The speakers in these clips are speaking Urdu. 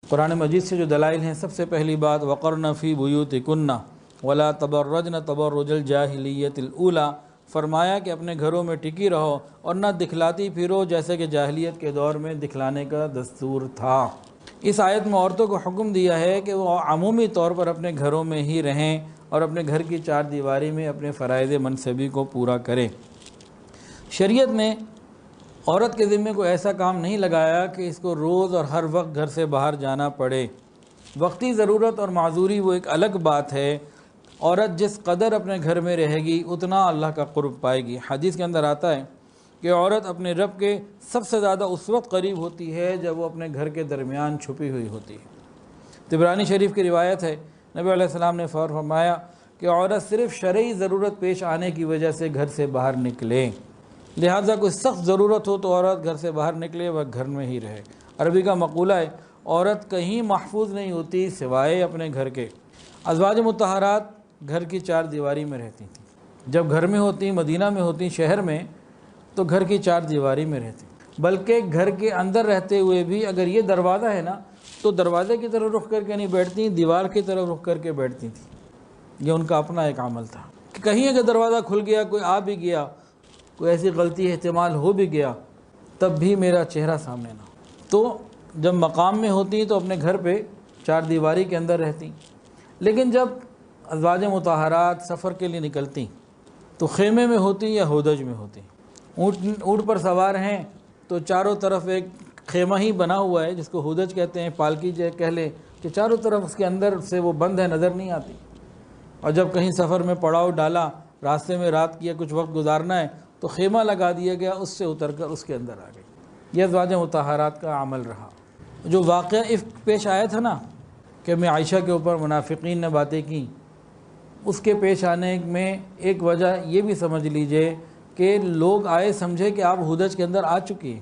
قرآن مجید سے جو دلائل ہیں، سب سے پہلی بات وقرن فی بیوتکن ولا تبرجن تبرج الجاہلیت الاولی، فرمایا کہ اپنے گھروں میں ٹکی رہو اور نہ دکھلاتی پھرو جیسے کہ جاہلیت کے دور میں دکھلانے کا دستور تھا۔ اس آیت میں عورتوں کو حکم دیا ہے کہ وہ عمومی طور پر اپنے گھروں میں ہی رہیں اور اپنے گھر کی چار دیواری میں اپنے فرائض منصبی کو پورا کریں۔ شریعت نے عورت کے ذمے کو ایسا کام نہیں لگایا کہ اس کو روز اور ہر وقت گھر سے باہر جانا پڑے۔ وقتی ضرورت اور معذوری وہ ایک الگ بات ہے۔ عورت جس قدر اپنے گھر میں رہے گی اتنا اللہ کا قرب پائے گی۔ حدیث کے اندر آتا ہے کہ عورت اپنے رب کے سب سے زیادہ اس وقت قریب ہوتی ہے جب وہ اپنے گھر کے درمیان چھپی ہوئی ہوتی ہے۔ طبرانی شریف کی روایت ہے، نبی علیہ السلام نے فرمایا کہ عورت صرف شرعی ضرورت پیش آنے کی وجہ سے گھر سے باہر نکلے، لہٰذا کوئی سخت ضرورت ہو تو عورت گھر سے باہر نکلے، وہ گھر میں ہی رہے۔ عربی کا مقولہ ہے، عورت کہیں محفوظ نہیں ہوتی سوائے اپنے گھر کے۔ ازواج مطہرات گھر کی چار دیواری میں رہتی تھیں۔ جب گھر میں ہوتی، مدینہ میں ہوتی، شہر میں، تو گھر کی چار دیواری میں رہتی، بلکہ گھر کے اندر رہتے ہوئے بھی اگر یہ دروازہ ہے نا تو دروازے کی طرف رخ کر کے نہیں بیٹھتی، دیوار کی طرف رخ کر کے بیٹھتی تھیں۔ یہ ان کا اپنا ایک عمل تھا کہ کہیں اگر دروازہ کھل گیا، کوئی آ بھی گیا، کوئی ایسی غلطی احتمال ہو بھی گیا، تب بھی میرا چہرہ سامنے نہ ہو۔ تو جب مقام میں ہوتی تو اپنے گھر پہ چار دیواری کے اندر رہتی، لیکن جب ازواج مطہرات سفر کے لیے نکلتی تو خیمے میں ہوتی یا ہودج میں ہوتی۔ اونٹ پر سوار ہیں تو چاروں طرف ایک خیمہ ہی بنا ہوا ہے جس کو ہودج کہتے ہیں، پالکی کہہ لیں، کہ چاروں طرف اس کے اندر سے وہ بند ہے، نظر نہیں آتی۔ اور جب کہیں سفر میں پڑاؤ ڈالا، راستے میں رات کی کچھ وقت گزارنا ہے تو خیمہ لگا دیا گیا، اس سے اتر کر اس کے اندر آ گئی۔ یہ ازواج مطہرات کا عمل رہا۔ جو واقعہ افک پیش آیا تھا نا کہ میں عائشہ کے اوپر منافقین نے باتیں کی، اس کے پیش آنے میں ایک وجہ یہ بھی سمجھ لیجئے کہ لوگ آئے سمجھے کہ آپ ہودج کے اندر آ چکی ہیں۔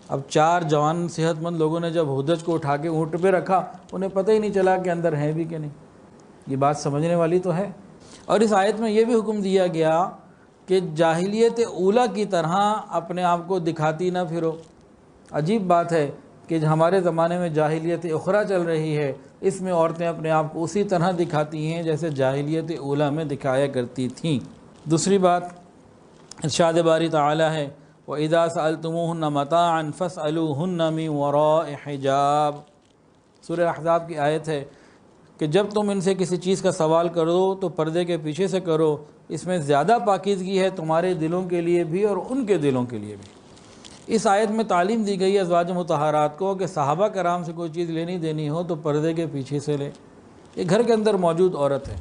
اب چار جوان صحت مند لوگوں نے جب ہودج کو اٹھا کے اونٹ پہ رکھا، انہیں پتہ ہی نہیں چلا کہ اندر ہیں بھی کہ نہیں۔ یہ بات سمجھنے والی تو ہے۔ اور اس آیت میں یہ بھی حکم دیا گیا کہ جاہلیت اولیٰ کی طرح اپنے آپ کو دکھاتی نہ پھرو۔ عجیب بات ہے کہ ہمارے زمانے میں جاہلیت اخری چل رہی ہے، اس میں عورتیں اپنے آپ کو اسی طرح دکھاتی ہیں جیسے جاہلیت اولیٰ میں دکھایا کرتی تھیں۔ دوسری بات ارشاد باری تعالی ہے، وَإِذَا سَأَلْتُمُوهُنَّ مَتَاعًا فَاسْأَلُوهُنَّ مِنْ وَرَاءِ حِجَابٍ۔ سورہ احزاب کی آیت ہے کہ جب تم ان سے کسی چیز کا سوال کرو تو پردے کے پیچھے سے کرو، اس میں زیادہ پاکیزگی ہے تمہارے دلوں کے لیے بھی اور ان کے دلوں کے لیے بھی۔ اس آیت میں تعلیم دی گئی ہے ازواج مطہرات کو کہ صحابہ کرام سے کوئی چیز لینی دینی ہو تو پردے کے پیچھے سے لے۔ یہ گھر کے اندر موجود عورت ہے،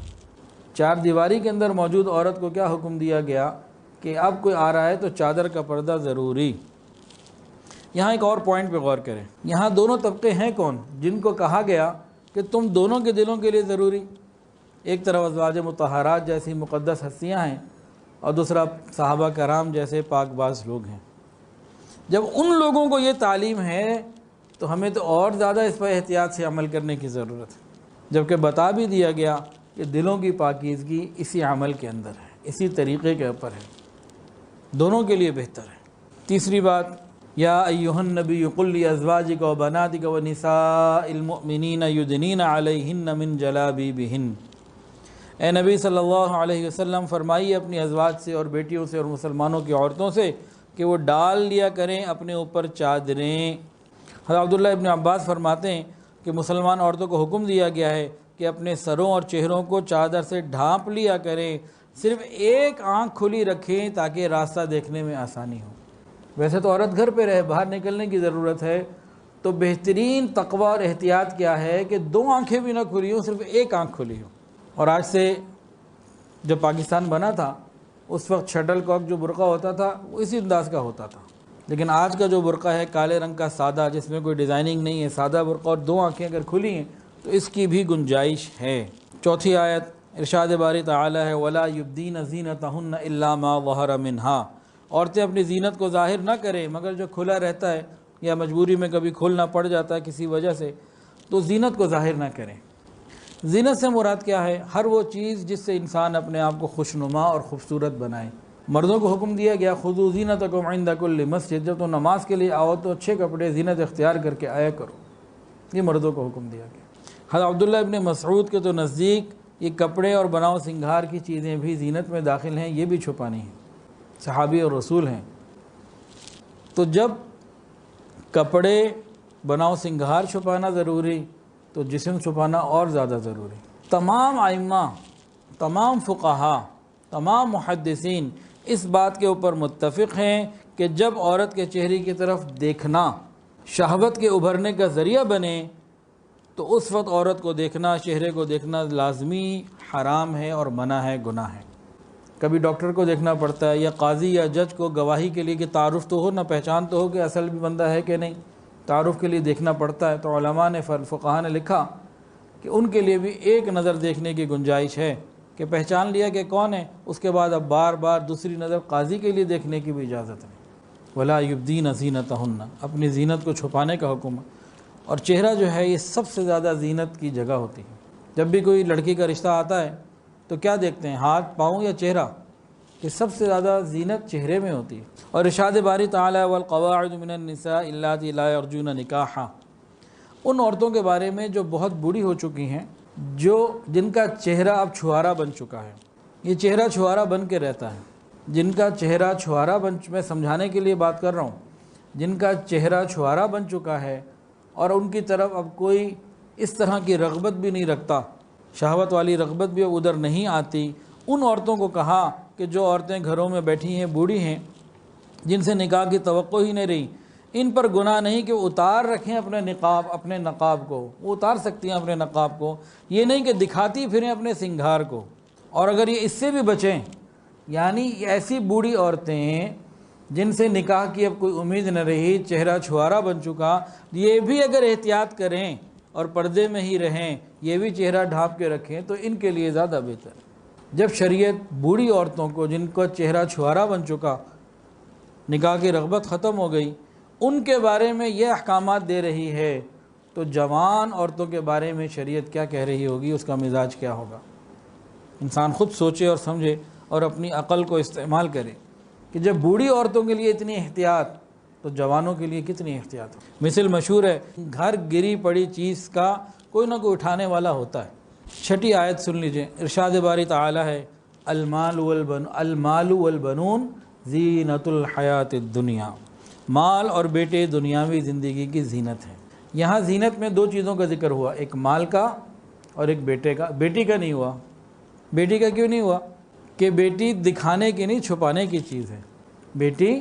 چار دیواری کے اندر موجود عورت کو کیا حکم دیا گیا کہ اب کوئی آ رہا ہے تو چادر کا پردہ ضروری۔ یہاں ایک اور پوائنٹ پہ غور کریں، یہاں دونوں طبقے ہیں کون جن کو کہا گیا کہ تم دونوں کے دلوں کے لیے ضروری؟ ایک طرف ازواج مطہرات جیسی مقدس ہستیاں ہیں اور دوسرا صحابہ کرام جیسے پاک باز لوگ ہیں۔ جب ان لوگوں کو یہ تعلیم ہے تو ہمیں تو اور زیادہ اس پر احتیاط سے عمل کرنے کی ضرورت ہے، جبکہ بتا بھی دیا گیا کہ دلوں کی پاکیزگی اسی عمل کے اندر ہے، اسی طریقے کے اوپر ہے، دونوں کے لیے بہتر ہے۔ تیسری بات، یا ایھا النبی قل لازواجک و بناتک و نساء المؤمنین یدنین علیہن من جلابیبہن۔ اے نبی صلی اللہ علیہ وسلم فرمائیے اپنی ازواج سے اور بیٹیوں سے اور مسلمانوں کی عورتوں سے کہ وہ ڈال لیا کریں اپنے اوپر چادریں۔ حضرت عبداللہ ابن عباس فرماتے ہیں کہ مسلمان عورتوں کو حکم دیا گیا ہے کہ اپنے سروں اور چہروں کو چادر سے ڈھانپ لیا کریں، صرف ایک آنکھ کھلی رکھیں تاکہ راستہ دیکھنے میں آسانی ہو۔ ویسے تو عورت گھر پہ رہے، باہر نکلنے کی ضرورت ہے، تو بہترین تقوی اور احتیاط کیا ہے کہ دو آنکھیں بھی نہ کھلی ہوں، صرف ایک آنکھ کھلی ہو۔ اور آج سے جب پاکستان بنا تھا اس وقت شٹل کاک جو برقع ہوتا تھا وہ اسی انداز کا ہوتا تھا، لیکن آج کا جو برقع ہے کالے رنگ کا سادہ، جس میں کوئی ڈیزائننگ نہیں ہے، سادہ برقع اور دو آنکھیں اگر کھلی ہیں تو اس کی بھی گنجائش ہے۔ چوتھی آیت ارشاد باری تعالی ہے، وَلَا يُبْدِينَ زِينَتَهُنَّ إِلَّا مَا ظَهَرَ مِنْهَا۔ عورتیں اپنی زینت کو ظاہر نہ کریں مگر جو کھلا رہتا ہے یا مجبوری میں کبھی کھولنا پڑ جاتا ہے کسی وجہ سے، تو زینت کو ظاہر نہ کریں۔ زینت سے مراد کیا ہے؟ ہر وہ چیز جس سے انسان اپنے آپ کو خوشنما اور خوبصورت بنائے۔ مردوں کو حکم دیا گیا خذوا زینتکم عند کل مسجد، جب تم نماز کے لیے آؤ تو اچھے کپڑے زینت اختیار کر کے آیا کرو۔ یہ مردوں کو حکم دیا گیا۔ حضرت عبداللہ ابن مسعود کے تو نزدیک یہ کپڑے اور بناؤ سنگھار کی چیزیں بھی زینت میں داخل ہیں، یہ بھی چھپانی ہیں، صحابی اور رسول ہیں۔ تو جب کپڑے بناؤ سنگھار چھپانا ضروری تو جسم چھپانا اور زیادہ ضروری۔ تمام ائمہ، تمام فقہا، تمام محدثین اس بات کے اوپر متفق ہیں کہ جب عورت کے چہرے کی طرف دیکھنا شہوت کے ابھرنے کا ذریعہ بنے تو اس وقت عورت کو دیکھنا، چہرے کو دیکھنا لازمی حرام ہے اور منع ہے، گناہ ہے۔ کبھی ڈاکٹر کو دیکھنا پڑتا ہے یا قاضی یا جج کو گواہی کے لیے کہ تعارف تو ہو، نہ پہچان تو ہو کہ اصل بھی بندہ ہے کہ نہیں، تعارف کے لیے دیکھنا پڑتا ہے۔ تو علماء نے، فقہاء نے لکھا کہ ان کے لیے بھی ایک نظر دیکھنے کی گنجائش ہے کہ پہچان لیا کہ کون ہے، اس کے بعد اب بار بار دوسری نظر قاضی کے لیے دیکھنے کی بھی اجازت ہے۔ ولا یبدین زینتہن، اپنی زینت کو چھپانے کا حکم ہے۔ اور چہرہ جو ہے یہ سب سے زیادہ زینت کی جگہ ہوتی ہے۔ جب بھی کوئی لڑکی کا رشتہ آتا ہے تو کیا دیکھتے ہیں، ہاتھ، پاؤں یا چہرہ؟ کہ سب سے زیادہ زینت چہرے میں ہوتی ہے۔ اور ارشاد باری تعالی والقواعد من النساء اللاتي لا يرجون نکاحا، ان عورتوں کے بارے میں جو بہت بوڑھی ہو چکی ہیں، جن کا چہرہ اب چھوارا بن چکا ہے۔ یہ چہرہ چھوارا بن کے رہتا ہے، جن کا چہرہ چھوارا میں سمجھانے کے لیے بات کر رہا ہوں، جن کا چہرہ چھوارا بن چکا ہے اور ان کی طرف اب کوئی اس طرح کی رغبت بھی نہیں رکھتا، شہوت والی رغبت بھی اب ادھر نہیں آتی، ان عورتوں کو کہا کہ جو عورتیں گھروں میں بیٹھی ہیں، بوڑھی ہیں، جن سے نکاح کی توقع ہی نہیں رہی، ان پر گناہ نہیں کہ اتار رکھیں اپنے نقاب کو۔ وہ اتار سکتی ہیں اپنے نقاب کو، یہ نہیں کہ دکھاتی پھریں اپنے سنگھار کو۔ اور اگر یہ اس سے بھی بچیں، یعنی ایسی بوڑھی عورتیں جن سے نکاح کی اب کوئی امید نہ رہی، چہرہ چھوارا بن چکا، یہ بھی اگر احتیاط کریں اور پردے میں ہی رہیں، یہ بھی چہرہ ڈھانپ کے رکھیں تو ان کے لیے زیادہ بہتر ہے۔ جب شریعت بوڑھی عورتوں کو، جن کا چہرہ چھوارا بن چکا، نکاح کی رغبت ختم ہو گئی، ان کے بارے میں یہ احکامات دے رہی ہے تو جوان عورتوں کے بارے میں شریعت کیا کہہ رہی ہوگی، اس کا مزاج کیا ہوگا؟ انسان خود سوچے اور سمجھے اور اپنی عقل کو استعمال کرے کہ جب بوڑھی عورتوں کے لیے اتنی احتیاط تو جوانوں کے لیے کتنی احتیاط ہو۔ مثل مشہور ہے، گھر گری پڑی چیز کا کوئی نہ کوئی اٹھانے والا ہوتا ہے۔ 6 آیت سن لیجئے، ارشاد باری تعالی ہے، المال والبنون زینت الحیات الدنیا، مال اور بیٹے دنیاوی زندگی کی زینت ہے۔ یہاں زینت میں 2 چیزوں کا ذکر ہوا، ایک مال کا اور ایک بیٹے کا۔ بیٹی کا نہیں ہوا۔ بیٹی کا کیوں نہیں ہوا؟ کہ بیٹی دکھانے کی نہیں، چھپانے کی چیز ہے۔ بیٹی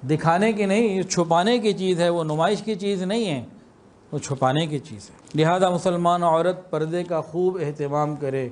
دکھانے کی نہیں، چھپانے کی چیز ہے، وہ نمائش کی چیز نہیں ہے، وہ چھپانے کی چیز ہے۔ لہذا مسلمان عورت پردے کا خوب اہتمام کرے۔